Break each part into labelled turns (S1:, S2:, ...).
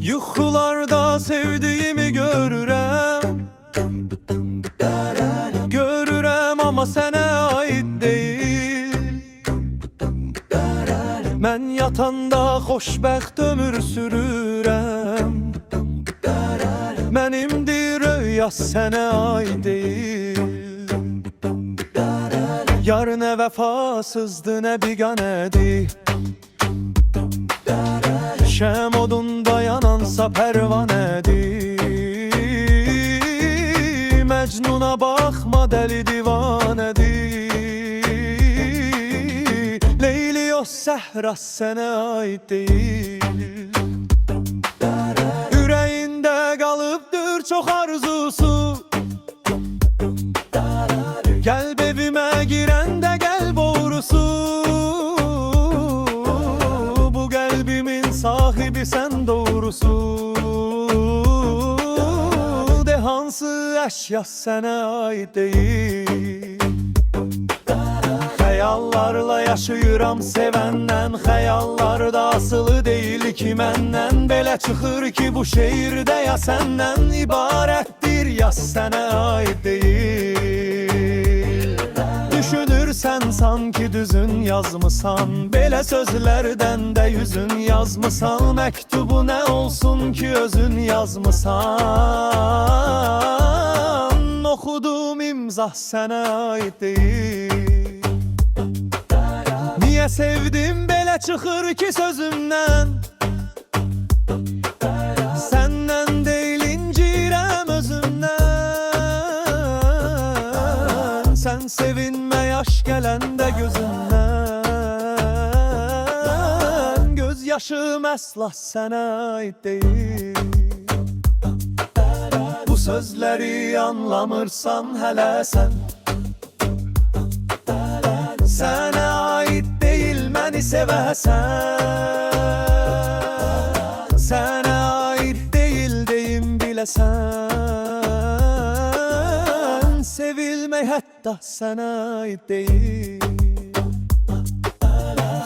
S1: Yuxularda sevdiğimi görürəm, görürəm amma sənə aid deyil. Mən yatanda xoşbəxt ömür sürürəm, mənimdir rüya sənə aid deyil. Yar nə vəfasızdı, nə biganədir. Şəm odunda yanansa pərvanədir. Məcnuna baxma, dəli divanədir. Leyli o səhra sənə aid deyil. Ürəyində qalıbdır çox arzusu. Qəlb evimə girəndə qəlb oğrusu. Bu qəlbimin sahibi sən doğrusu. De hansı əşya sənə aid deyil. Xəyallarla yaşayıram sevəndən, xəyallarda asılı deyil ki məndən. Belə çıxır ki bu şeirdə ya səndən ibarətdir, ya sənə aid deyil. Düşünürsən sanki düzün yazmısan, belə sözlərdən də yüzün yazmısan. Məktubu nə olsun ki özün yazmısan. Oxudum imza sənə aid deyil. Niyə sevdim belə çıxır ki sözümdən, səndən deyil incirəm özümdən. Sən sevinmə yaş gələndə gözündən, göz yaşım əsla sənə aid deyil. Bu sözləri anlamırsan hələ sən, sənə aid deyil məni sevəsən. Sənə aid deyil deyim biləsən. Sevilmək hətta sənə aid deyil.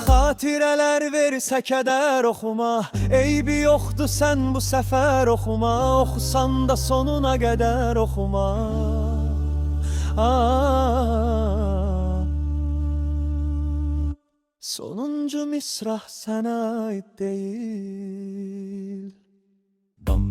S1: Xatirələr versə kədər oxuma, eybi yoxdur sən bu səfər oxuma. Oxusan da sonuna qədər oxuma. Sonuncu misrah sənə aid deyil. Dum